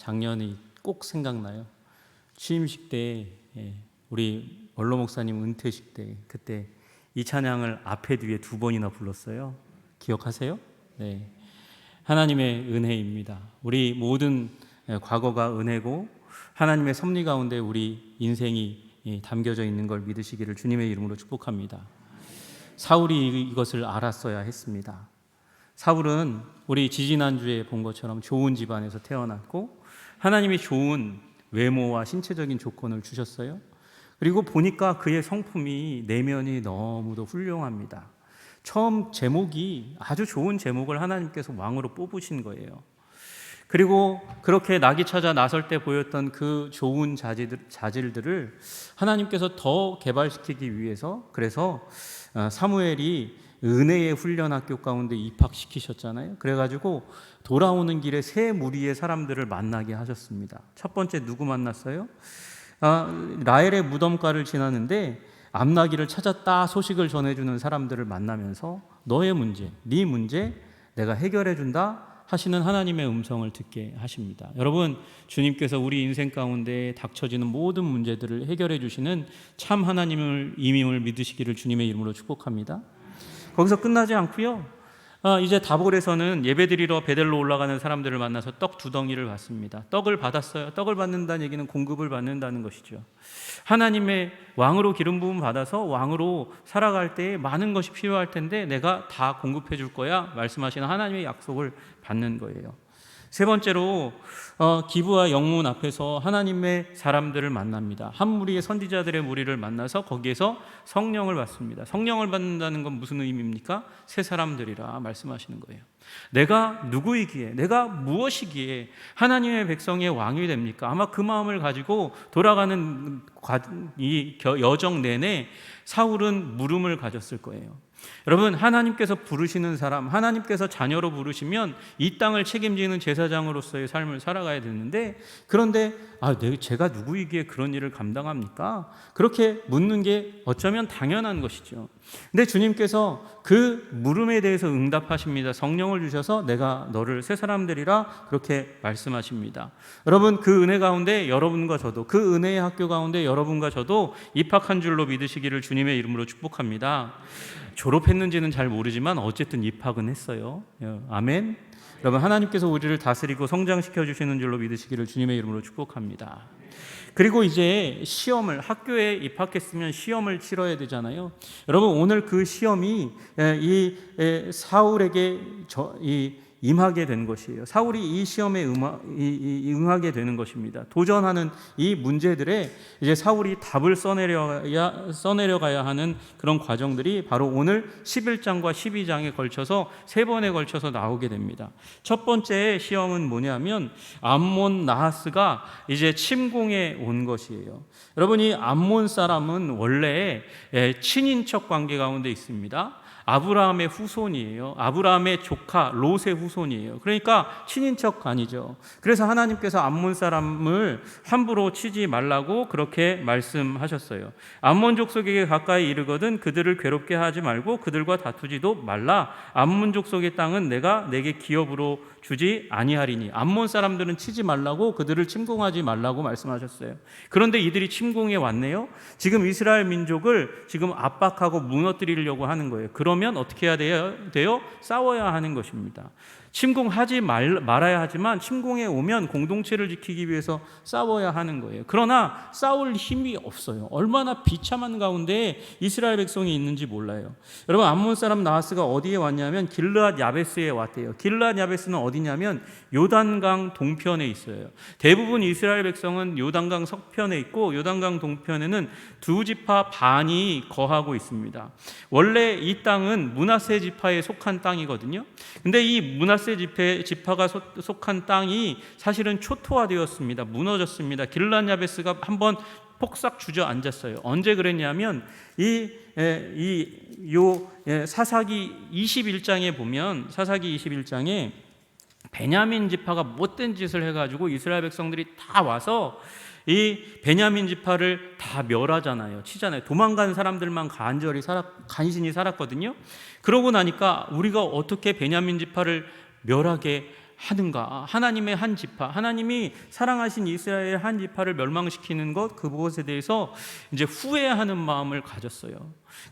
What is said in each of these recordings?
작년이 꼭 생각나요. 취임식 때 우리 원로 목사님 은퇴식 때 그때 이 찬양을 앞에 뒤에 두 번이나 불렀어요. 기억하세요? 네. 하나님의 은혜입니다. 우리 모든 과거가 은혜고 하나님의 섭리 가운데 우리 인생이 담겨져 있는 걸 믿으시기를 주님의 이름으로 축복합니다. 사울이 이것을 알았어야 했습니다. 사울은 우리 지지난주에 본 것처럼 좋은 집안에서 태어났고 하나님이 좋은 외모와 신체적인 조건을 주셨어요. 그리고 보니까 그의 성품이 내면이 너무도 훌륭합니다. 처음 제목이 아주 좋은 제목을 하나님께서 왕으로 뽑으신 거예요. 그리고 그렇게 낙이 찾아 나설 때 보였던 그 좋은 자질들을 하나님께서 더 개발시키기 위해서 그래서 사무엘이 은혜의 훈련 학교 가운데 입학시키셨잖아요. 그래가지고 돌아오는 길에 세 무리의 사람들을 만나게 하셨습니다. 첫 번째 누구 만났어요? 라헬의 무덤가를 지나는데 암나귀를 찾았다 소식을 전해주는 사람들을 만나면서 너의 문제, 네 문제 내가 해결해준다 하시는 하나님의 음성을 듣게 하십니다. 여러분, 주님께서 우리 인생 가운데 닥쳐지는 모든 문제들을 해결해 주시는 참 하나님을 임임을 믿으시기를 주님의 이름으로 축복합니다. 거기서 끝나지 않고요. 이제 다볼에서는 예배드리러 베델로 올라가는 사람들을 만나서 떡 두 덩이를 받습니다. 떡을 받았어요. 떡을 받는다는 얘기는 공급을 받는다는 것이죠. 하나님의 왕으로 기름 부음 받아서 왕으로 살아갈 때 많은 것이 필요할 텐데 내가 다 공급해 줄 거야 말씀하시는 하나님의 약속을 받는 거예요. 세 번째로 기브와 영문 앞에서 하나님의 사람들을 만납니다. 한 무리의 선지자들의 무리를 만나서 거기에서 성령을 받습니다. 성령을 받는다는 건 무슨 의미입니까? 새 사람들이라 말씀하시는 거예요. 내가 누구이기에, 내가 무엇이기에 하나님의 백성의 왕이 됩니까? 아마 그 마음을 가지고 돌아가는 이 여정 내내 사울은 물음을 가졌을 거예요. 여러분, 하나님께서 부르시는 사람, 하나님께서 자녀로 부르시면 이 땅을 책임지는 제사장으로서의 삶을 살아가야 되는데 그런데 제가 누구이기에 그런 일을 감당합니까? 그렇게 묻는 게 어쩌면 당연한 것이죠. 근데 주님께서 그 물음에 대해서 응답하십니다. 성령을 주셔서 내가 너를 새 사람들이라 그렇게 말씀하십니다. 여러분, 그 은혜 가운데 여러분과 저도, 그 은혜의 학교 가운데 여러분과 저도 입학한 줄로 믿으시기를 주님의 이름으로 축복합니다. 졸업했는지는 잘 모르지만 어쨌든 입학은 했어요. 아멘. 여러분, 하나님께서 우리를 다스리고 성장시켜 주시는 줄로 믿으시기를 주님의 이름으로 축복합니다. 그리고 이제 시험을, 학교에 입학했으면 시험을 치러야 되잖아요. 여러분, 오늘 그 시험이 이 사울에게 임하게 된 것이에요. 사울이 이 시험에 응하게 되는 것입니다. 도전하는 이 문제들에 이제 사울이 답을 써내려가야 하는 그런 과정들이 바로 오늘 11장과 12장에 걸쳐서 세 번에 걸쳐서 나오게 됩니다. 첫 번째 시험은 뭐냐면 암몬 나하스가 이제 침공에 온 것이에요. 여러분, 이 암몬 사람은 원래 친인척 관계 가운데 있습니다. 아브라함의 후손이에요. 아브라함의 조카 롯의 후손이에요. 그러니까 친인척 아니죠. 그래서 하나님께서 암몬 사람을 함부로 치지 말라고 그렇게 말씀하셨어요. 암몬 족속에게 가까이 이르거든 그들을 괴롭게 하지 말고 그들과 다투지도 말라. 암몬 족속의 땅은 내가 내게 기업으로 주지 아니하리니. 암몬 사람들은 치지 말라고, 그들을 침공하지 말라고 말씀하셨어요. 그런데 이들이 침공해 왔네요. 지금 이스라엘 민족을 지금 압박하고 무너뜨리려고 하는 거예요. 그러면 어떻게 해야 돼요? 싸워야 하는 것입니다. 침공하지 말아야 하지만 침공에 오면 공동체를 지키기 위해서 싸워야 하는 거예요. 그러나 싸울 힘이 없어요. 얼마나 비참한 가운데 이스라엘 백성이 있는지 몰라요. 여러분, 암몬 사람 나하스가 어디에 왔냐면 길르앗 야베스에 왔대요. 길르앗 야베스는 어디냐면 요단강 동편에 있어요. 대부분 이스라엘 백성은 요단강 서편에 있고 요단강 동편에는 두 지파 반이 거하고 있습니다. 원래 이 땅은 므낫세 지파에 속한 땅이거든요. 근데 이 므낫세 지파가 속한 땅이 사실은 초토화되었습니다. 무너졌습니다. 길르앗 야베스가 한번 폭삭 주저앉았어요. 언제 그랬냐면 사사기 21장에 보면 사사기 21장에 베냐민 지파가 못된 짓을 해가지고 이스라엘 백성들이 다 와서 이 베냐민 지파를 다 멸하잖아요. 치잖아요. 도망간 사람들만 간신히 살았거든요. 그러고 나니까 우리가 어떻게 베냐민 지파를 멸하게 하는가? 하나님의 한 지파, 하나님이 사랑하신 이스라엘 한 지파를 멸망시키는 것, 그것에 대해서 이제 후회하는 마음을 가졌어요.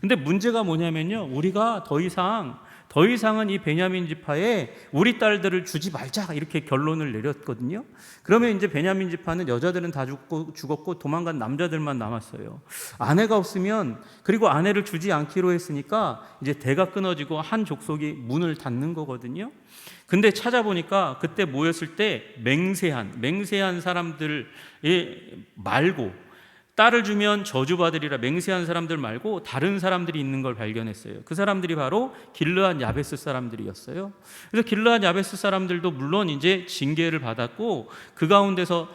근데 문제가 뭐냐면요, 우리가 더 이상은 이 베냐민 지파에 우리 딸들을 주지 말자, 이렇게 결론을 내렸거든요. 그러면 이제 베냐민 지파는 여자들은 다 죽었고 도망간 남자들만 남았어요. 아내가 없으면, 그리고 아내를 주지 않기로 했으니까 이제 대가 끊어지고 한 족속이 문을 닫는 거거든요. 근데 찾아보니까 그때 모였을 때 맹세한 사람들 말고, 딸을 주면 저주받으리라 맹세한 사람들 말고 다른 사람들이 있는 걸 발견했어요. 그 사람들이 바로 길르앗 야베스 사람들이었어요. 그래서 길르앗 야베스 사람들도 물론 이제 징계를 받았고, 그 가운데서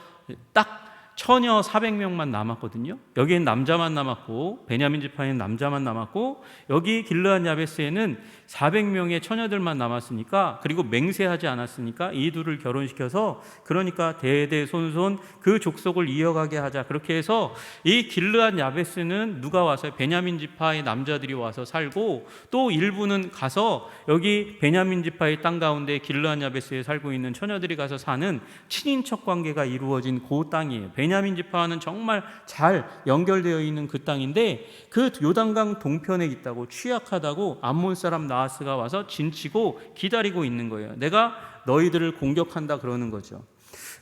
딱 처녀 400명만 남았거든요. 여기엔 남자만 남았고, 베냐민 지파에는 남자만 남았고, 여기 길르앗 야베스에는 400명의 처녀들만 남았으니까, 그리고 맹세하지 않았으니까 이 둘을 결혼시켜서, 그러니까 대대손손 그 족속을 이어가게 하자, 그렇게 해서 이 길르앗 야베스는 누가 와서, 베냐민 지파의 남자들이 와서 살고, 또 일부는 가서 여기 베냐민 지파의 땅 가운데 길르앗 야베스에 살고 있는 처녀들이 가서 사는 친인척 관계가 이루어진 그 땅이에요. 베냐민 지파와는 정말 잘 연결되어 있는 그 땅인데, 그 요단강 동편에 있다고, 취약하다고 암몬 사람 나하스가 와서 진치고 기다리고 있는 거예요. 내가 너희들을 공격한다 그러는 거죠.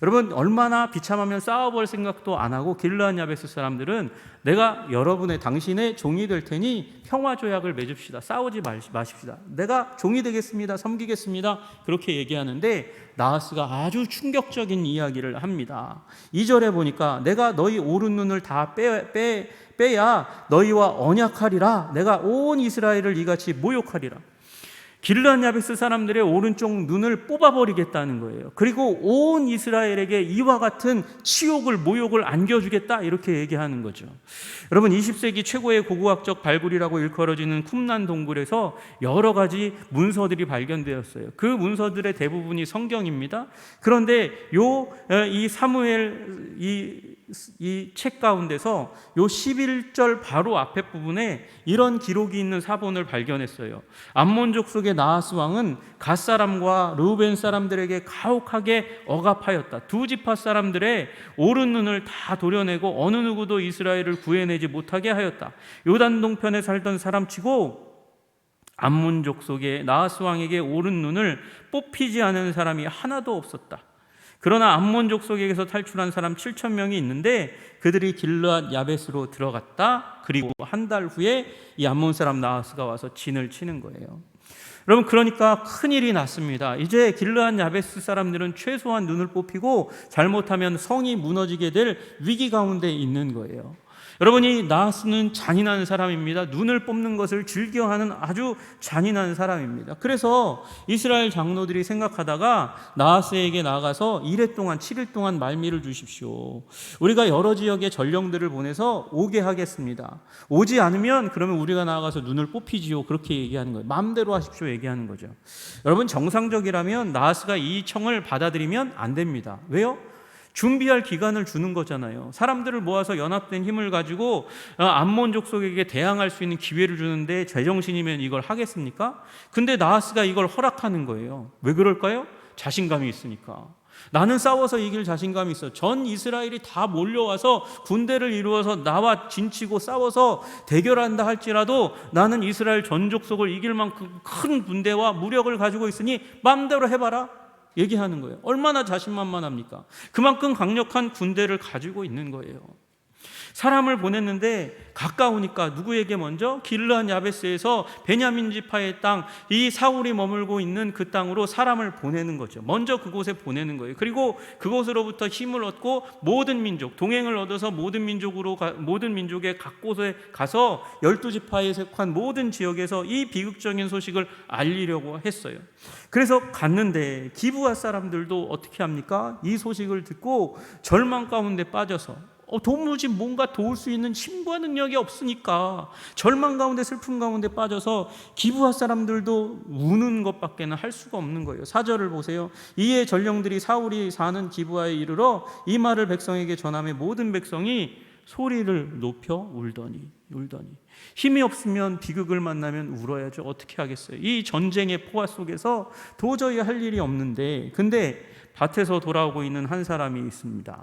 여러분, 얼마나 비참하면 싸워볼 생각도 안 하고 길르앗 야베스 사람들은 내가 당신의 종이 될 테니 평화 조약을 맺읍시다, 싸우지 마십시다, 내가 종이 되겠습니다, 섬기겠습니다, 그렇게 얘기하는데, 나하스가 아주 충격적인 이야기를 합니다. 2절에 보니까 내가 너희 오른 눈을 다 빼야 너희와 언약하리라, 내가 온 이스라엘을 이같이 모욕하리라. 길르앗 야베스 사람들의 오른쪽 눈을 뽑아버리겠다는 거예요. 그리고 온 이스라엘에게 이와 같은 치욕을, 모욕을 안겨주겠다, 이렇게 얘기하는 거죠. 여러분, 20세기 최고의 고고학적 발굴이라고 일컬어지는 쿰란 동굴에서 여러 가지 문서들이 발견되었어요. 그 문서들의 대부분이 성경입니다. 그런데 이 사무엘 이 책 가운데서 요 11절 바로 앞에 부분에 이런 기록이 있는 사본을 발견했어요. 암몬 족속의 나하스 왕은 갓 사람과 르우벤 사람들에게 가혹하게 억압하였다. 두 지파 사람들의 오른 눈을 다 도려내고 어느 누구도 이스라엘을 구해내지 못하게 하였다. 요단 동편에 살던 사람치고 암몬 족속의 나하스 왕에게 오른 눈을 뽑히지 않은 사람이 하나도 없었다. 그러나 암몬 족속에게서 탈출한 사람 7,000명이 있는데 그들이 길르앗 야베스로 들어갔다. 그리고 한 달 후에 이 암몬 사람 나하스가 와서 진을 치는 거예요. 여러분, 그러니까 큰일이 났습니다. 이제 길르앗 야베스 사람들은 최소한 눈을 뽑히고 잘못하면 성이 무너지게 될 위기 가운데 있는 거예요. 여러분이, 나하스는 잔인한 사람입니다. 눈을 뽑는 것을 즐겨하는 아주 잔인한 사람입니다. 그래서 이스라엘 장로들이 생각하다가 나하스에게 나가서 7일 동안 말미를 주십시오. 우리가 여러 지역의 전령들을 보내서 오게 하겠습니다. 오지 않으면 그러면 우리가 나가서 눈을 뽑히지요, 그렇게 얘기하는 거예요. 마음대로 하십시오 얘기하는 거죠. 여러분, 정상적이라면 나하스가 이 청을 받아들이면 안 됩니다. 왜요? 준비할 기간을 주는 거잖아요. 사람들을 모아서 연합된 힘을 가지고 암몬 족속에게 대항할 수 있는 기회를 주는데 제정신이면 이걸 하겠습니까? 근데 나하스가 이걸 허락하는 거예요. 왜 그럴까요? 자신감이 있으니까. 나는 싸워서 이길 자신감이 있어. 전 이스라엘이 다 몰려와서 군대를 이루어서 나와 진치고 싸워서 대결한다 할지라도 나는 이스라엘 전 족속을 이길 만큼 큰 군대와 무력을 가지고 있으니 마음대로 해봐라, 얘기하는 거예요. 얼마나 자신만만합니까? 그만큼 강력한 군대를 가지고 있는 거예요. 사람을 보냈는데 가까우니까 누구에게 먼저? 길르앗 야베스에서 베냐민 지파의 땅, 이 사울이 머물고 있는 그 땅으로 사람을 보내는 거죠. 먼저 그곳에 보내는 거예요. 그리고 그곳으로부터 힘을 얻고 모든 민족, 동행을 얻어서 모든 민족의 각 곳에 가서 12지파에 속한 모든 지역에서 이 비극적인 소식을 알리려고 했어요. 그래서 갔는데 기브앗 사람들도 어떻게 합니까? 이 소식을 듣고 절망 가운데 빠져서 도무지 뭔가 도울 수 있는 힘과 능력이 없으니까 절망 가운데, 슬픔 가운데 빠져서 기브앗 사람들도 우는 것밖에는 할 수가 없는 거예요. 4절을 보세요. 이에 전령들이 사울이 사는 기브아에 이르러 이 말을 백성에게 전하며 모든 백성이 소리를 높여 울더니 힘이 없으면 비극을 만나면 울어야죠. 어떻게 하겠어요? 이 전쟁의 포화 속에서 도저히 할 일이 없는데, 근데 밭에서 돌아오고 있는 한 사람이 있습니다.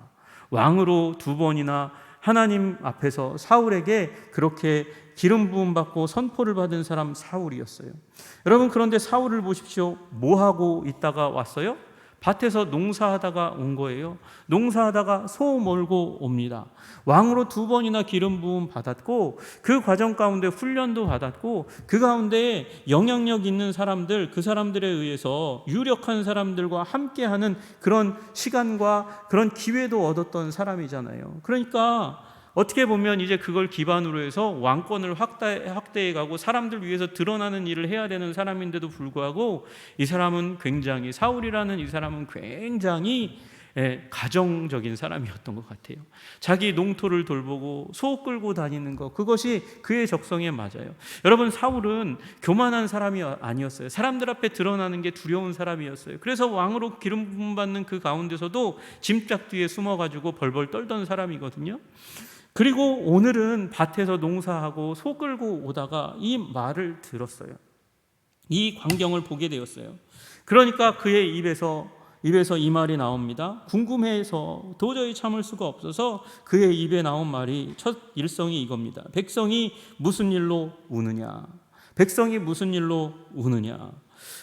왕으로 2번이나 하나님 앞에서 사울에게 그렇게 기름 부음 받고 선포를 받은 사람 사울이었어요. 여러분, 그런데 사울을 보십시오. 뭐 하고 있다가 왔어요? 밭에서 농사하다가 온 거예요. 농사하다가 소 몰고 옵니다. 왕으로 2번이나 기름 부음 받았고, 그 과정 가운데 훈련도 받았고, 그 가운데 영향력 있는 사람들, 그 사람들에 의해서 유력한 사람들과 함께하는 그런 시간과 그런 기회도 얻었던 사람이잖아요. 그러니까 어떻게 보면 이제 그걸 기반으로 해서 왕권을 확대해가고 사람들 위해서 드러나는 일을 해야 되는 사람인데도 불구하고, 이 사람은 굉장히, 사울이라는 이 사람은 굉장히 가정적인 사람이었던 것 같아요. 자기 농토를 돌보고 소 끌고 다니는 것, 그것이 그의 적성에 맞아요. 여러분, 사울은 교만한 사람이 아니었어요. 사람들 앞에 드러나는 게 두려운 사람이었어요. 그래서 왕으로 기름 부음 받는 그 가운데서도 짐짝 뒤에 숨어가지고 벌벌 떨던 사람이거든요. 그리고 오늘은 밭에서 농사하고 소 끌고 오다가 이 말을 들었어요. 이 광경을 보게 되었어요. 그러니까 그의 입에서 이 말이 나옵니다. 궁금해서 도저히 참을 수가 없어서 그의 입에 나온 말이, 첫 일성이 이겁니다. 백성이 무슨 일로 우느냐? 백성이 무슨 일로 우느냐?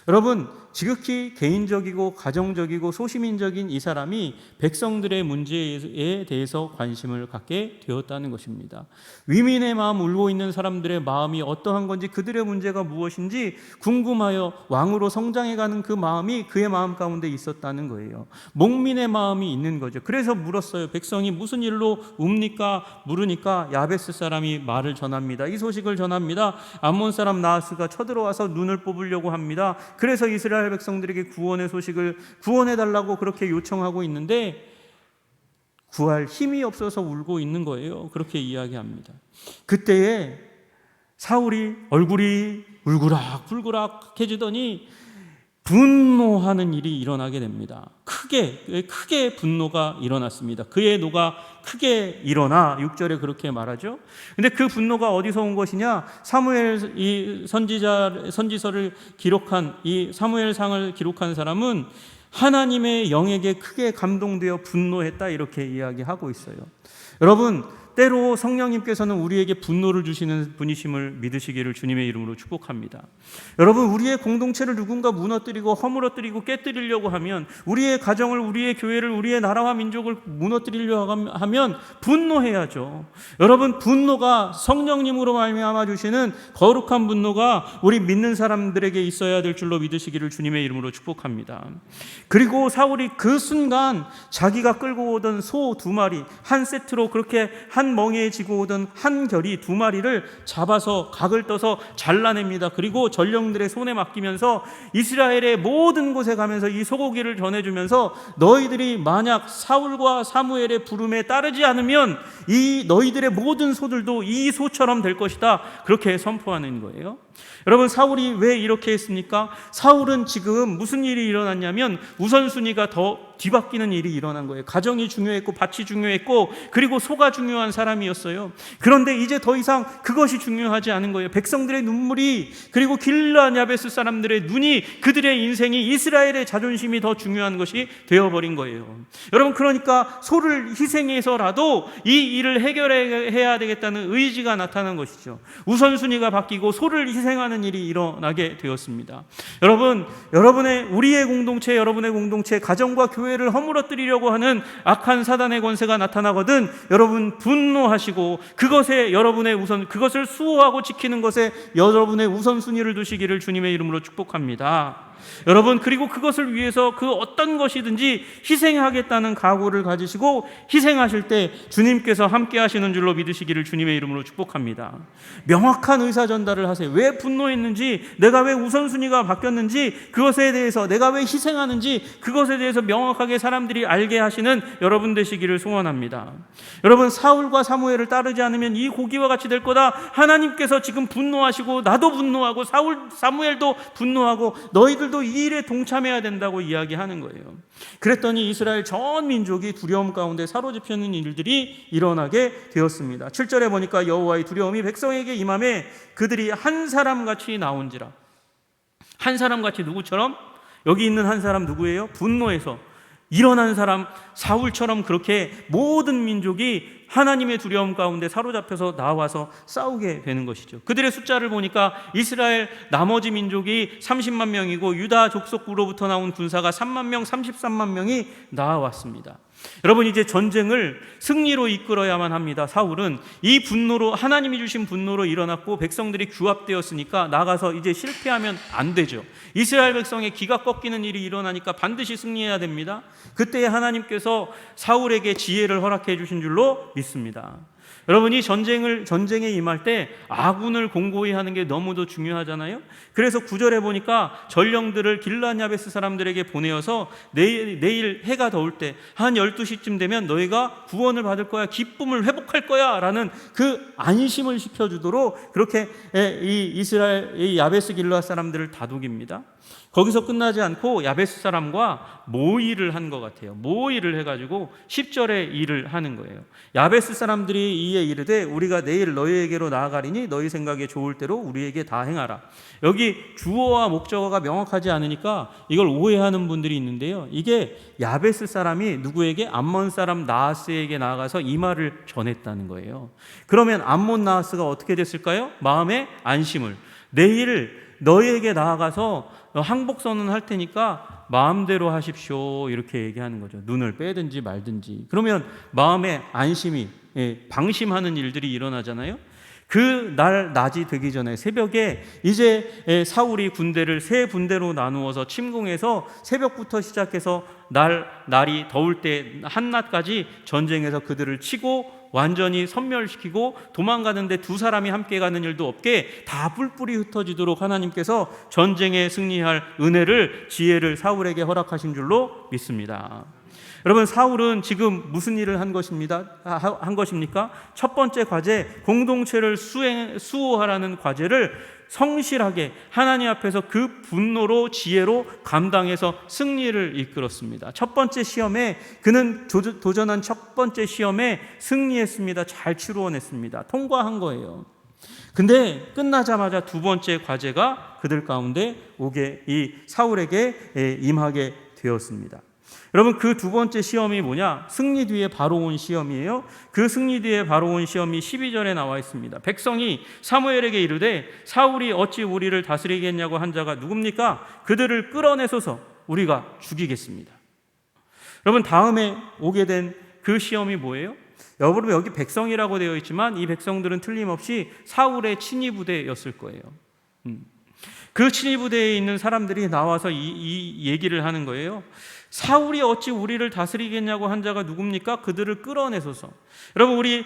여러분, 지극히 개인적이고 가정적이고 소시민적인 이 사람이 백성들의 문제에 대해서 관심을 갖게 되었다는 것입니다. 위민의 마음, 울고 있는 사람들의 마음이 어떠한 건지, 그들의 문제가 무엇인지 궁금하여 왕으로 성장해가는 그 마음이 그의 마음 가운데 있었다는 거예요. 목민의 마음이 있는 거죠. 그래서 물었어요. 백성이 무슨 일로 웁니까? 물으니까 야베스 사람이 말을 전합니다. 이 소식을 전합니다. 암몬 사람 나하스가 쳐들어와서 눈을 뽑으려고 합니다. 그래서 이스라엘 백성들에게 구원의 소식을 구원해달라고 그렇게 요청하고 있는데, 구할 힘이 없어서 울고 있는 거예요. 그렇게 이야기합니다. 그때에 사울이 얼굴이 울그락불그락해지더니 분노하는 일이 일어나게 됩니다. 크게 분노가 일어났습니다. 그의 노가 크게 일어나, 6절에 그렇게 말하죠. 근데 그 분노가 어디서 온 것이냐? 사무엘 이 선지서를 기록한, 이 사무엘상을 기록한 사람은 하나님의 영에게 크게 감동되어 분노했다, 이렇게 이야기하고 있어요. 여러분, 때로 성령님께서는 우리에게 분노를 주시는 분이심을 믿으시기를 주님의 이름으로 축복합니다. 여러분, 우리의 공동체를 누군가 무너뜨리고 허물어뜨리고 깨뜨리려고 하면, 우리의 가정을, 우리의 교회를, 우리의 나라와 민족을 무너뜨리려고 하면 분노해야죠. 여러분, 분노가 성령님으로 말미암아 주시는 거룩한 분노가 우리 믿는 사람들에게 있어야 될 줄로 믿으시기를 주님의 이름으로 축복합니다. 그리고 사울이 그 순간 자기가 끌고 오던 소 2마리 한 세트로 그렇게 한 멍에에 지고 오던 한 결이 2마리를 잡아서 각을 떠서 잘라냅니다. 그리고 전령들의 손에 맡기면서 이스라엘의 모든 곳에 가면서 이 소고기를 전해주면서, 너희들이 만약 사울과 사무엘의 부름에 따르지 않으면 이 너희들의 모든 소들도 이 소처럼 될 것이다, 그렇게 선포하는 거예요. 여러분, 사울이 왜 이렇게 했습니까? 사울은 지금 무슨 일이 일어났냐면 우선순위가 더 뒤바뀌는 일이 일어난 거예요. 가정이 중요했고 밭이 중요했고 그리고 소가 중요한 사람이었어요. 그런데 이제 더 이상 그것이 중요하지 않은 거예요. 백성들의 눈물이, 그리고 길르앗 야베스 사람들의 눈이, 그들의 인생이, 이스라엘의 자존심이 더 중요한 것이 되어버린 거예요. 여러분, 그러니까 소를 희생해서라도 이 일을 해결해야 되겠다는 의지가 나타난 것이죠. 우선순위가 바뀌고 소를 희생하는 일이 일어나게 되었습니다. 여러분, 우리의 공동체, 여러분의 공동체, 가정과 교회를 허물어뜨리려고 하는 악한 사단의 권세가 나타나거든 여러분 분노하시고 그것을 수호하고 지키는 것에 여러분의 우선순위를 두시기를 주님의 이름으로 축복합니다. 여러분, 그리고 그것을 위해서 그 어떤 것이든지 희생하겠다는 각오를 가지시고 희생하실 때 주님께서 함께 하시는 줄로 믿으시기를 주님의 이름으로 축복합니다. 명확한 의사 전달을 하세요. 왜 분노했는지, 내가 왜 우선순위가 바뀌었는지, 그것에 대해서 내가 왜 희생하는지, 그것에 대해서 명확하게 사람들이 알게 하시는 여러분 되시기를 소원합니다. 여러분, 사울과 사무엘을 따르지 않으면 이 고기와 같이 될 거다. 하나님께서 지금 분노하시고 나도 분노하고 사무엘도 분노하고 너희들도 우리도 이 일에 동참해야 된다고 이야기하는 거예요. 그랬더니 이스라엘 전 민족이 두려움 가운데 사로잡히는 일들이 일어나게 되었습니다. 7절에 보니까 여호와의 두려움이 백성에게 임함에 그들이 한 사람같이 나온지라. 한 사람같이 누구처럼? 여기 있는 한 사람 누구예요? 분노해서 일어난 사람 사울처럼 그렇게 모든 민족이 하나님의 두려움 가운데 사로잡혀서 나와서 싸우게 되는 것이죠. 그들의 숫자를 보니까 이스라엘 나머지 민족이 30만 명이고 유다 족속으로부터 나온 군사가 3만 명, 33만 명이 나와왔습니다. 여러분, 이제 전쟁을 승리로 이끌어야만 합니다. 사울은 이 분노로, 하나님이 주신 분노로 일어났고 백성들이 규합되었으니까 나가서 이제 실패하면 안 되죠. 이스라엘 백성의 기가 꺾이는 일이 일어나니까 반드시 승리해야 됩니다. 그때 하나님께서 사울에게 지혜를 허락해 주신 줄로 믿습니다. 여러분이 전쟁에 임할 때 아군을 공고히 하는 게 너무도 중요하잖아요. 그래서 9절에 보니까 전령들을 길르앗 야베스 사람들에게 보내어서 내일 해가 더울 때 한 12시쯤 되면 너희가 구원을 받을 거야, 기쁨을 회복할 거야 라는 그 안심을 시켜주도록 그렇게 이 이스라엘 이 야베스 길르앗 사람들을 다독입니다. 거기서 끝나지 않고 야베스 사람과 모의를 한 것 같아요. 모의를 해가지고 10절에 일을 하는 거예요. 야베스 사람들이 이에 이르되 우리가 내일 너희에게로 나아가리니 너희 생각에 좋을 대로 우리에게 다 행하라. 여기 주어와 목적어가 명확하지 않으니까 이걸 오해하는 분들이 있는데요. 이게 야베스 사람이 누구에게? 암몬 사람 나하스에게 나아가서 이 말을 전했다는 거예요. 그러면 암몬 나하스가 어떻게 됐을까요? 마음의 안심을, 내일 너희에게 나아가서 항복선언 할 테니까 마음대로 하십시오 이렇게 얘기하는 거죠. 눈을 빼든지 말든지. 그러면 마음의 안심이, 방심하는 일들이 일어나잖아요. 그 날 낮이 되기 전에 새벽에 이제 사울이 군대를 세 분대로 나누어서 침공해서 새벽부터 시작해서 날이 더울 때 한낮까지 전쟁에서 그들을 치고 완전히 섬멸시키고 도망가는데 두 사람이 함께 가는 일도 없게 다 뿔뿔이 흩어지도록 하나님께서 전쟁에 승리할 은혜를, 지혜를 사울에게 허락하신 줄로 믿습니다. 여러분, 사울은 지금 무슨 일을 한 것입니까? 첫 번째 과제, 공동체를 수호하라는 과제를 성실하게 하나님 앞에서 그 분노로, 지혜로 감당해서 승리를 이끌었습니다. 첫 번째 시험에 그는 도전한 첫 번째 시험에 승리했습니다. 잘 치루어냈습니다. 통과한 거예요. 근데 끝나자마자 두 번째 과제가 그들 가운데 이 사울에게 임하게 되었습니다. 여러분, 그 두 번째 시험이 뭐냐? 승리 뒤에 바로 온 시험이에요. 그 승리 뒤에 바로 온 시험이 12절에 나와 있습니다. 백성이 사무엘에게 이르되 사울이 어찌 우리를 다스리겠냐고 한 자가 누굽니까? 그들을 끌어내소서 우리가 죽이겠습니다. 여러분, 다음에 오게 된 그 시험이 뭐예요? 여러분, 여기 백성이라고 되어 있지만 이 백성들은 틀림없이 사울의 친위 부대였을 거예요. 그 친위 부대에 있는 사람들이 나와서 이 얘기를 하는 거예요. 사울이 어찌 우리를 다스리겠냐고 한 자가 누굽니까? 그들을 끌어내소서. 여러분, 우리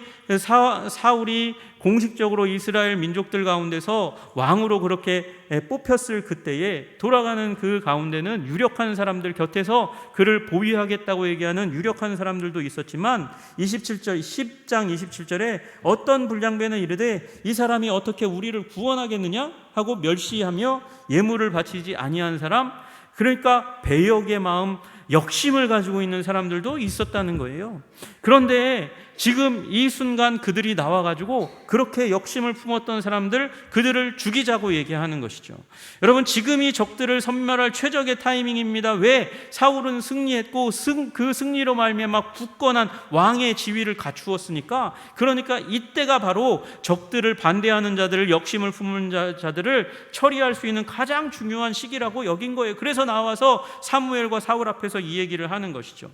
사울이 공식적으로 이스라엘 민족들 가운데서 왕으로 그렇게 뽑혔을 그때에 돌아가는 그 가운데는 유력한 사람들 곁에서 그를 보위하겠다고 얘기하는 유력한 사람들도 있었지만 10장 27절에 어떤 불량배는 이르되 이 사람이 어떻게 우리를 구원하겠느냐 하고 멸시하며 예물을 바치지 아니한 사람, 그러니까 배역의 마음, 역심을 가지고 있는 사람들도 있었다는 거예요. 그런데 지금 이 순간 그들이 나와가지고 그렇게 역심을 품었던 사람들, 그들을 죽이자고 얘기하는 것이죠. 여러분, 지금이 적들을 섬멸할 최적의 타이밍입니다. 왜? 사울은 승리했고 그 승리로 말미암아 굳건한 왕의 지위를 갖추었으니까. 그러니까 이때가 바로 적들을 반대하는 자들을, 역심을 품은 자들을 처리할 수 있는 가장 중요한 시기라고 여긴 거예요. 그래서 나와서 사무엘과 사울 앞에서 이 얘기를 하는 것이죠.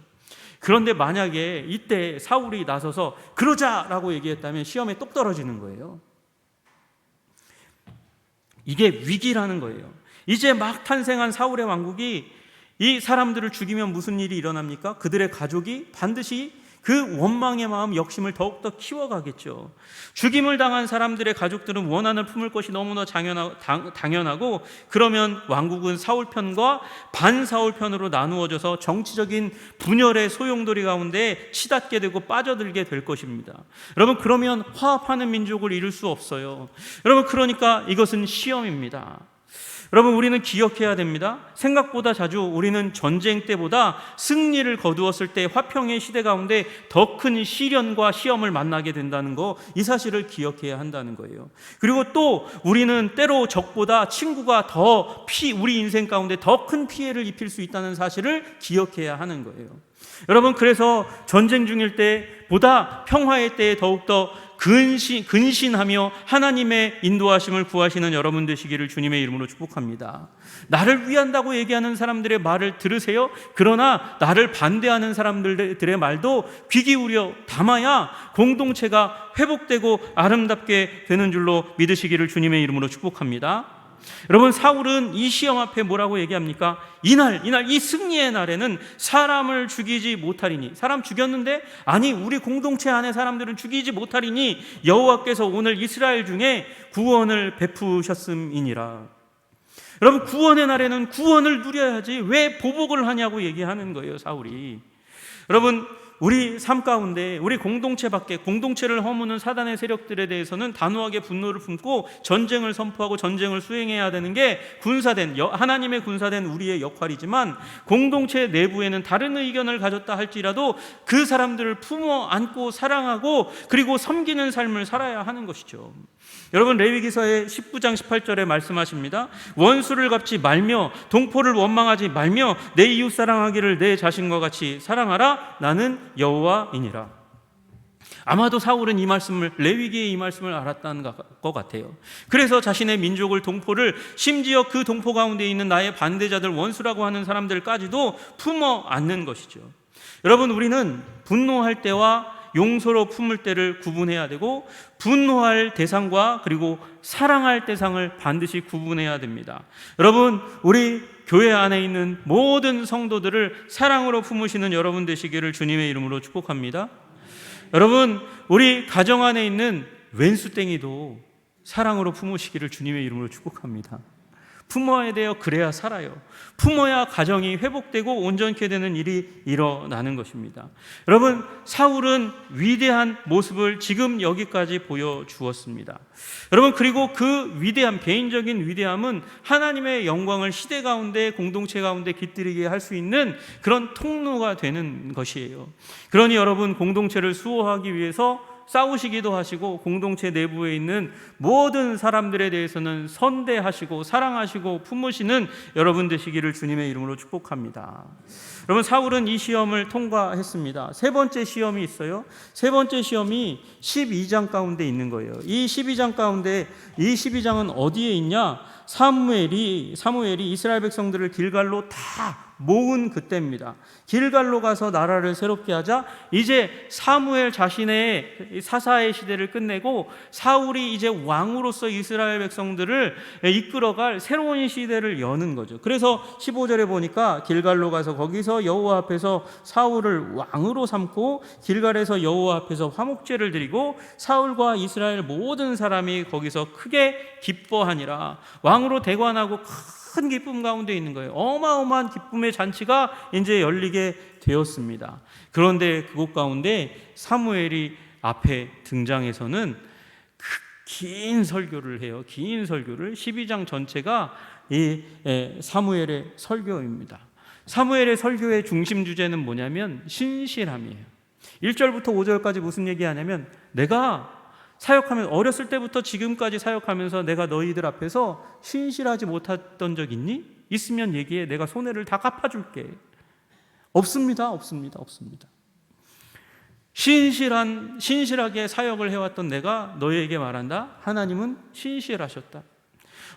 그런데 만약에 이때 사울이 나서서 그러자라고 얘기했다면 시험에 똑 떨어지는 거예요. 이게 위기라는 거예요. 이제 막 탄생한 사울의 왕국이 이 사람들을 죽이면 무슨 일이 일어납니까? 그들의 가족이 반드시 그 원망의 마음, 역심을 더욱더 키워가겠죠. 죽임을 당한 사람들의 가족들은 원한을 품을 것이 너무나 당연하고, 그러면 왕국은 사울 편과 반사울 편으로 나누어져서 정치적인 분열의 소용돌이 가운데 치닫게 되고 빠져들게 될 것입니다. 여러분, 그러면 화합하는 민족을 이룰 수 없어요. 여러분, 그러니까 이것은 시험입니다. 여러분, 우리는 기억해야 됩니다. 생각보다 자주 우리는 전쟁 때보다 승리를 거두었을 때 화평의 시대 가운데 더 큰 시련과 시험을 만나게 된다는 거, 이 사실을 기억해야 한다는 거예요. 그리고 또 우리는 때로 적보다 친구가 우리 인생 가운데 더 큰 피해를 입힐 수 있다는 사실을 기억해야 하는 거예요. 여러분, 그래서 전쟁 중일 때보다 평화의 때에 더욱더 근신하며 하나님의 인도하심을 구하시는 여러분 되시기를 주님의 이름으로 축복합니다. 나를 위한다고 얘기하는 사람들의 말을 들으세요. 그러나 나를 반대하는 사람들의 말도 귀 기울여 담아야 공동체가 회복되고 아름답게 되는 줄로 믿으시기를 주님의 이름으로 축복합니다. 여러분, 사울은 이 시험 앞에 뭐라고 얘기합니까? 이날 이 승리의 날에는 사람을 죽이지 못하리니, 사람 죽였는데 아니 우리 공동체 안에 사람들은 죽이지 못하리니 여호와께서 오늘 이스라엘 중에 구원을 베푸셨음이니라. 여러분, 구원의 날에는 구원을 누려야지 왜 보복을 하냐고 얘기하는 거예요, 사울이. 여러분, 우리 삶 가운데 우리 공동체 밖에 공동체를 허무는 사단의 세력들에 대해서는 단호하게 분노를 품고 전쟁을 선포하고 전쟁을 수행해야 되는 게 하나님의 군사된 우리의 역할이지만, 공동체 내부에는 다른 의견을 가졌다 할지라도 그 사람들을 품어 안고 사랑하고 그리고 섬기는 삶을 살아야 하는 것이죠. 여러분, 레위기서의 19장 18절에 말씀하십니다. 원수를 갚지 말며 동포를 원망하지 말며 내 이웃 사랑하기를 내 자신과 같이 사랑하라. 나는 여호와이니라. 아마도 사울은 레위기의 이 말씀을 알았다는 것 같아요. 그래서 자신의 민족을, 동포를, 심지어 그 동포 가운데 있는 나의 반대자들, 원수라고 하는 사람들까지도 품어 안는 것이죠. 여러분, 우리는 분노할 때와 용서로 품을 때를 구분해야 되고, 분노할 대상과 그리고 사랑할 대상을 반드시 구분해야 됩니다. 여러분, 우리 교회 안에 있는 모든 성도들을 사랑으로 품으시는 여러분 되시기를 주님의 이름으로 축복합니다. 여러분, 우리 가정 안에 있는 왼수땡이도 사랑으로 품으시기를 주님의 이름으로 축복합니다. 품어야 돼요. 그래야 살아요. 품어야 가정이 회복되고 온전케 되는 일이 일어나는 것입니다. 여러분, 사울은 위대한 모습을 지금 여기까지 보여주었습니다. 여러분, 그리고 그 위대함, 개인적인 위대함은 하나님의 영광을 시대 가운데, 공동체 가운데 깃들이게 할 수 있는 그런 통로가 되는 것이에요. 그러니 여러분, 공동체를 수호하기 위해서 싸우시기도 하시고, 공동체 내부에 있는 모든 사람들에 대해서는 선대하시고 사랑하시고 품으시는 여러분 되시기를 주님의 이름으로 축복합니다. 여러분, 사울은 이 시험을 통과했습니다. 세 번째 시험이 있어요. 세 번째 시험이 12장 가운데 있는 거예요. 이 12장 가운데, 이 12장은 어디에 있냐? 사무엘이 이스라엘 백성들을 길갈로 다 모은 그때입니다. 길갈로 가서 나라를 새롭게 하자, 이제 사무엘 자신의 사사의 시대를 끝내고 사울이 이제 왕으로서 이스라엘 백성들을 이끌어갈 새로운 시대를 여는 거죠. 그래서 15절에 보니까 길갈로 가서 거기서 여호와 앞에서 사울을 왕으로 삼고 길갈에서 여호와 앞에서 화목제를 드리고 사울과 이스라엘 모든 사람이 거기서 크게 기뻐하니라. 왕으로 대관하고 큰 기쁨 가운데 있는 거예요. 어마어마한 기쁨의 잔치가 이제 열리게 되었습니다. 그런데 그곳 가운데 사무엘이 앞에 등장해서는 긴 설교를 해요. 긴 설교를. 12장 전체가 이 사무엘의 설교입니다. 사무엘의 설교의 중심 주제는 뭐냐면 신실함이에요. 1절부터 5절까지 무슨 얘기하냐면, 내가 사역하면 어렸을 때부터 지금까지 사역하면서 내가 너희들 앞에서 신실하지 못했던 적 있니? 있으면 얘기해. 내가 손해를 다 갚아줄게. 없습니다. 신실하게 사역을 해왔던 내가 너희에게 말한다. 하나님은 신실하셨다.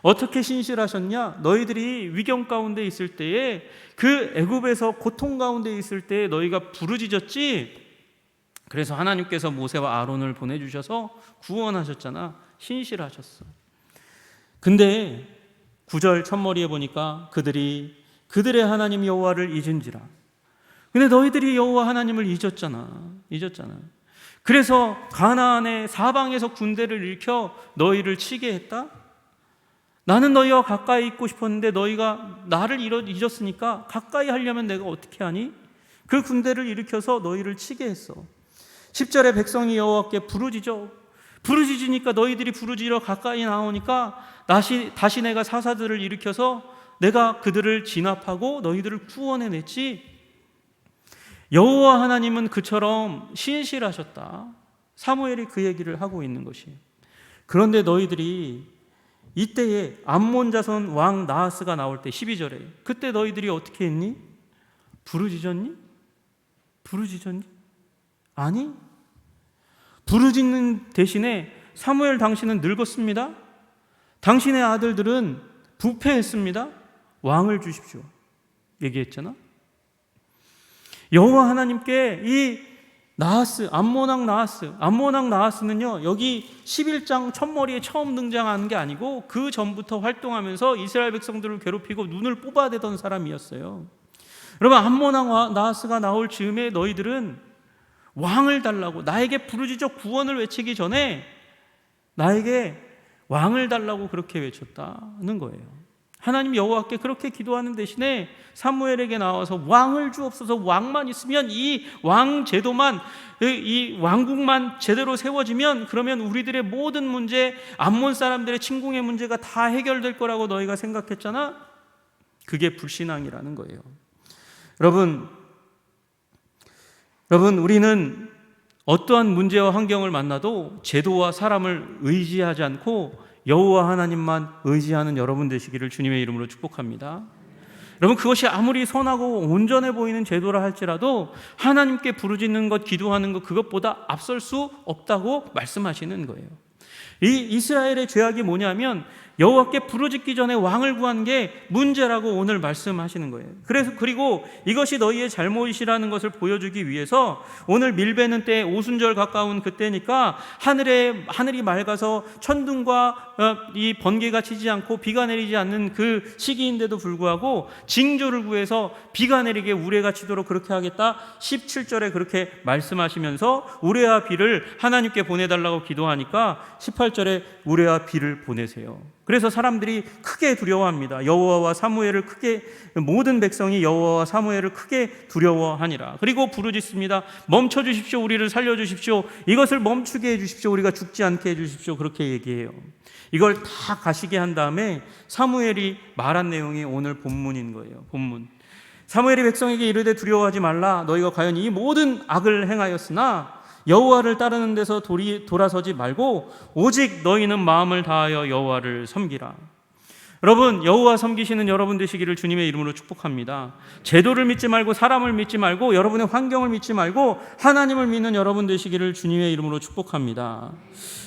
어떻게 신실하셨냐? 너희들이 위경 가운데 있을 때에, 그 애굽에서 고통 가운데 있을 때에 너희가 부르짖었지. 그래서 하나님께서 모세와 아론을 보내주셔서 구원하셨잖아. 신실하셨어. 근데 9절 첫머리에 보니까 그들의 하나님 여호와를 잊은지라. 근데 너희들이 여호와 하나님을 잊었잖아. 그래서 가나안의 사방에서 군대를 일으켜 너희를 치게 했다. 나는 너희와 가까이 있고 싶었는데 너희가 나를 잊었으니까 가까이 하려면 내가 어떻게 하니? 그 군대를 일으켜서 너희를 치게 했어. 10절에 백성이 여호와께 부르짖어. 부르짖으니까 너희들이 부르짖으러 가까이 나오니까 다시 내가 사사들을 일으켜서 내가 그들을 진압하고 너희들을 구원해냈지. 여호와 하나님은 그처럼 신실하셨다. 사무엘이 그 얘기를 하고 있는 것이에요. 그런데 너희들이 이때에 암몬 자손 왕 나하스가 나올 때 12절에 그때 너희들이 어떻게 했니? 부르짖었니? 아니, 부르짖는 대신에 사무엘 당신은 늙었습니다. 당신의 아들들은 부패했습니다. 왕을 주십시오. 얘기했잖아. 여호와 하나님께 이 암몬 왕 나하스는요, 여기 11장 첫머리에 처음 등장하는 게 아니고 그 전부터 활동하면서 이스라엘 백성들을 괴롭히고 눈을 뽑아대던 사람이었어요. 여러분, 암몬 왕 나하스가 나올 즈음에 너희들은 왕을 달라고, 나에게 부르짖어 구원을 외치기 전에 나에게 왕을 달라고 그렇게 외쳤다는 거예요. 하나님 여호와께 그렇게 기도하는 대신에 사무엘에게 나와서 왕을 주옵소서, 왕만 있으면, 이 왕 제도만, 이 왕국만 제대로 세워지면 그러면 우리들의 모든 문제, 암몬 사람들의 침공의 문제가 다 해결될 거라고 너희가 생각했잖아. 그게 불신앙이라는 거예요. 여러분, 우리는 어떠한 문제와 환경을 만나도 제도와 사람을 의지하지 않고 여호와 하나님만 의지하는 여러분 되시기를 주님의 이름으로 축복합니다. 여러분, 그것이 아무리 선하고 온전해 보이는 제도라 할지라도 하나님께 부르짖는 것, 기도하는 것, 그것보다 앞설 수 없다고 말씀하시는 거예요. 이 이스라엘의 죄악이 뭐냐면 여호와께 부르짖기 전에 왕을 구한 게 문제라고 오늘 말씀하시는 거예요. 그리고 이것이 너희의 잘못이라는 것을 보여주기 위해서 오늘 밀베는 때 오순절 가까운 그때니까 하늘이 맑아서 천둥과 이 번개가 치지 않고 비가 내리지 않는 그 시기인데도 불구하고 징조를 구해서 비가 내리게 우레가 치도록 그렇게 하겠다. 17절에 그렇게 말씀하시면서 우레와 비를 하나님께 보내달라고 기도하니까 18절에 우레와 비를 보내세요. 그래서 사람들이 크게 두려워합니다. 여호와와 사무엘을 모든 백성이 여호와와 사무엘을 크게 두려워하니라. 그리고 부르짖습니다. 멈춰 주십시오. 우리를 살려 주십시오. 이것을 멈추게 해 주십시오. 우리가 죽지 않게 해 주십시오. 그렇게 얘기해요. 이걸 다 가시게 한 다음에 사무엘이 말한 내용이 오늘 본문인 거예요. 본문. 사무엘이 백성에게 이르되 두려워하지 말라. 너희가 과연 이 모든 악을 행하였으나 여호와를 따르는 데서 돌아서지 말고 오직 너희는 마음을 다하여 여호와를 섬기라. 여러분, 여호와 섬기시는 여러분 되시기를 주님의 이름으로 축복합니다. 제도를 믿지 말고 사람을 믿지 말고 여러분의 환경을 믿지 말고 하나님을 믿는 여러분 되시기를 주님의 이름으로 축복합니다.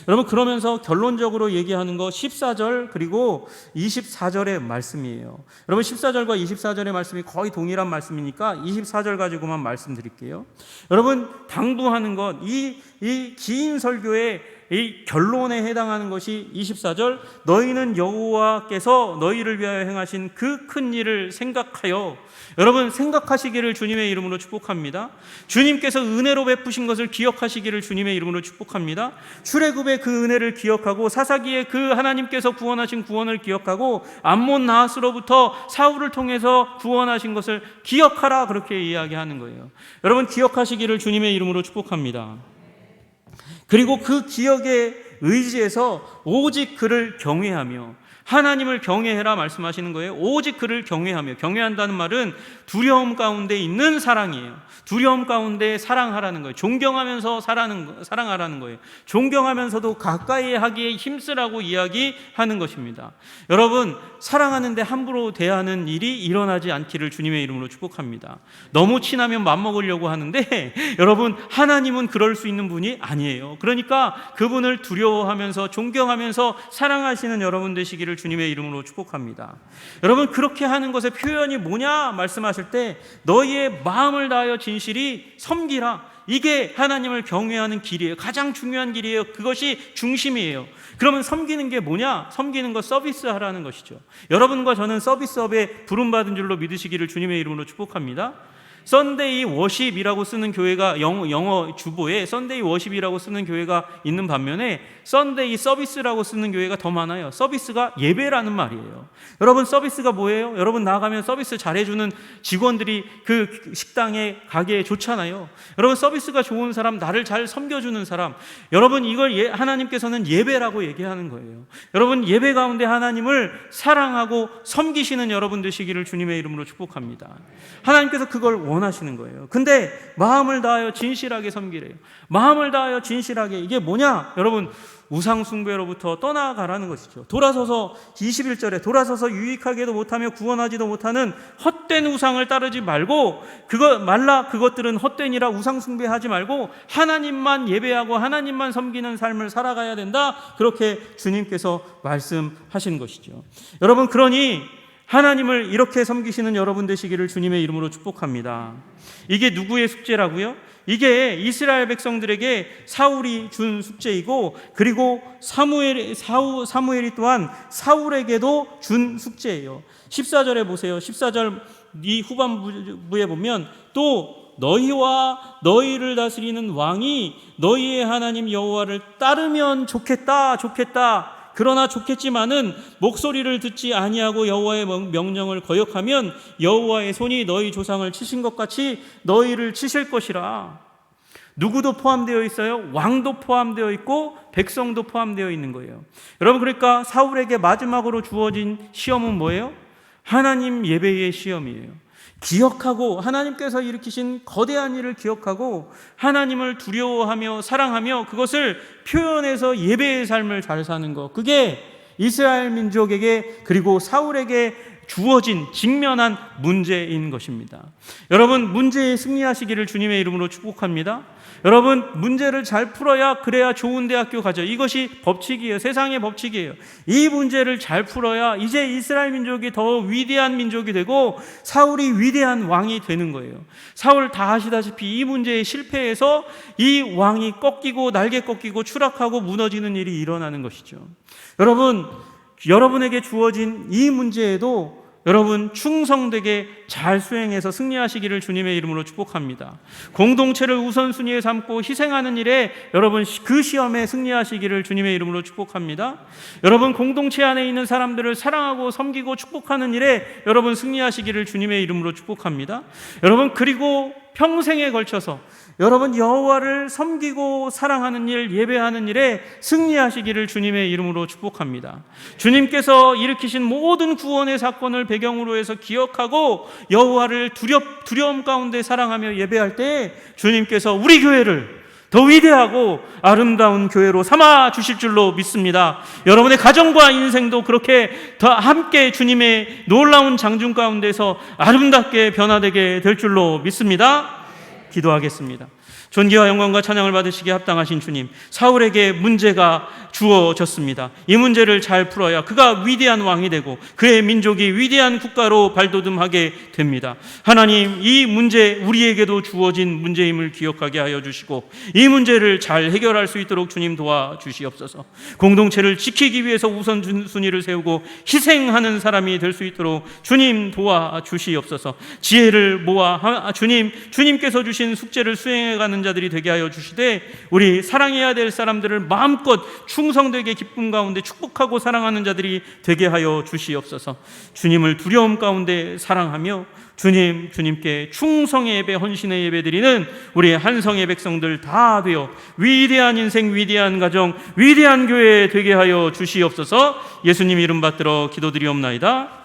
여러분, 그러면서 결론적으로 얘기하는 거 14절 그리고 24절의 말씀이에요. 여러분, 14절과 24절의 말씀이 거의 동일한 말씀이니까 24절 가지고만 말씀드릴게요. 여러분, 당부하는 것, 이 긴 설교의 이 결론에 해당하는 것이 24절, 너희는 여호와께서 너희를 위하여 행하신 그 큰 일을 생각하여, 여러분 생각하시기를 주님의 이름으로 축복합니다. 주님께서 은혜로 베푸신 것을 기억하시기를 주님의 이름으로 축복합니다. 출애굽의 그 은혜를 기억하고 사사기에 그 하나님께서 구원하신 구원을 기억하고 암몬 나하스로부터 사울을 통해서 구원하신 것을 기억하라, 그렇게 이야기하는 거예요. 여러분, 기억하시기를 주님의 이름으로 축복합니다. 그리고 그 기억에 의지해서 오직 그를 경외하며, 하나님을 경외해라 말씀하시는 거예요. 오직 그를 경외하며, 경외한다는 말은 두려움 가운데 있는 사랑이에요. 두려움 가운데 사랑하라는 거예요. 존경하면서 사랑하라는 거예요. 존경하면서도 가까이 하기에 힘쓰라고 이야기하는 것입니다. 여러분, 사랑하는데 함부로 대하는 일이 일어나지 않기를 주님의 이름으로 축복합니다. 너무 친하면 맘먹으려고 하는데 여러분, 하나님은 그럴 수 있는 분이 아니에요. 그러니까 그분을 두려워하면서 존경하면서 사랑하시는 여러분 되시기를 주님의 이름으로 축복합니다. 여러분, 그렇게 하는 것의 표현이 뭐냐 말씀하실 때 너희의 마음을 다하여 진실이 섬기라. 이게 하나님을 경외하는 길이에요. 가장 중요한 길이에요. 그것이 중심이에요. 그러면 섬기는 게 뭐냐? 섬기는 것, 서비스하라는 것이죠. 여러분과 저는 서비스업에 부름받은 줄로 믿으시기를 주님의 이름으로 축복합니다. 썬데이 워십이라고 쓰는 교회가 영어 주보에 썬데이 워십이라고 쓰는 교회가 있는 반면에 썬데이 서비스라고 쓰는 교회가 더 많아요. 서비스가 예배라는 말이에요. 여러분, 서비스가 뭐예요? 여러분, 나가면 서비스 잘해주는 직원들이 그 식당에 가게에 좋잖아요. 여러분, 서비스가 좋은 사람, 나를 잘 섬겨주는 사람, 여러분, 이걸 하나님께서는 예배라고 얘기하는 거예요. 여러분, 예배 가운데 하나님을 사랑하고 섬기시는 여러분 되시기를 주님의 이름으로 축복합니다. 하나님께서 그걸 원하시는 거예요. 근데 마음을 다하여 진실하게 섬기래요. 마음을 다하여 진실하게, 이게 뭐냐? 여러분, 우상 숭배로부터 떠나가라는 것이죠. 돌아서서 21절에 돌아서서 유익하게도 못하며 구원하지도 못하는 헛된 우상을 따르지 말고 그것들은 헛되니라 우상 숭배하지 말고 하나님만 예배하고 하나님만 섬기는 삶을 살아가야 된다. 그렇게 주님께서 말씀하신 것이죠. 여러분, 그러니 하나님을 이렇게 섬기시는 여러분 되시기를 주님의 이름으로 축복합니다. 이게 누구의 숙제라고요? 이게 이스라엘 백성들에게 사울이 준 숙제이고, 그리고 사무엘이 또한 사울에게도 준 숙제예요. 14절에 보세요. 14절 이 후반부에 보면 또 너희와 너희를 다스리는 왕이 너희의 하나님 여호와를 따르면 좋겠다. 그러나 좋겠지만은 목소리를 듣지 아니하고 여호와의 명령을 거역하면 여호와의 손이 너희 조상을 치신 것 같이 너희를 치실 것이라. 누구도 포함되어 있어요? 왕도 포함되어 있고 백성도 포함되어 있는 거예요. 여러분, 그러니까 사울에게 마지막으로 주어진 시험은 뭐예요? 하나님 예배의 시험이에요. 기억하고, 하나님께서 일으키신 거대한 일을 기억하고 하나님을 두려워하며 사랑하며 그것을 표현해서 예배의 삶을 잘 사는 것, 그게 이스라엘 민족에게 그리고 사울에게 주어진 직면한 문제인 것입니다. 여러분, 문제에 승리하시기를 주님의 이름으로 축복합니다. 여러분, 문제를 잘 풀어야 그래야 좋은 대학교 가죠. 이것이 법칙이에요. 세상의 법칙이에요. 이 문제를 잘 풀어야 이제 이스라엘 민족이 더 위대한 민족이 되고 사울이 위대한 왕이 되는 거예요. 사울 다 아시다시피 이 문제에 실패해서 이 왕이 꺾이고 날개 꺾이고 추락하고 무너지는 일이 일어나는 것이죠. 여러분, 여러분에게 주어진 이 문제에도 여러분 충성되게 잘 수행해서 승리하시기를 주님의 이름으로 축복합니다. 공동체를 우선순위에 삼고 희생하는 일에 여러분 그 시험에 승리하시기를 주님의 이름으로 축복합니다. 여러분, 공동체 안에 있는 사람들을 사랑하고 섬기고 축복하는 일에 여러분 승리하시기를 주님의 이름으로 축복합니다. 여러분, 그리고 평생에 걸쳐서 여러분 여호와를 섬기고 사랑하는 일, 예배하는 일에 승리하시기를 주님의 이름으로 축복합니다. 주님께서 일으키신 모든 구원의 사건을 배경으로 해서 기억하고 여호와를 두려움 가운데 사랑하며 예배할 때 주님께서 우리 교회를 더 위대하고 아름다운 교회로 삼아 주실 줄로 믿습니다. 여러분의 가정과 인생도 그렇게 더 함께 주님의 놀라운 장중 가운데서 아름답게 변화되게 될 줄로 믿습니다. 기도하겠습니다. 존귀와 영광과 찬양을 받으시기에 합당하신 주님, 사울에게 문제가 주어졌습니다. 이 문제를 잘 풀어야 그가 위대한 왕이 되고 그의 민족이 위대한 국가로 발돋움하게 됩니다. 하나님, 이 문제 우리에게도 주어진 문제임을 기억하게 하여 주시고 이 문제를 잘 해결할 수 있도록 주님 도와주시옵소서. 공동체를 지키기 위해서 우선순위를 세우고 희생하는 사람이 될 수 있도록 주님 도와주시옵소서. 지혜를 모아 주님께서 주신 숙제를 수행해가는 자들이 되게 하여 주시되 우리 사랑해야 될 사람들을 마음껏 충성되게 기쁨 가운데 축복하고 사랑하는 자들이 되게 하여 주시옵소서. 주님을 두려움 가운데 사랑하며 주님께 충성의 예배, 헌신의 예배 드리는 우리 한성의 백성들 다 되어 위대한 인생, 위대한 가정, 위대한 교회 되게 하여 주시옵소서. 예수님 이름 받들어 기도드리옵나이다.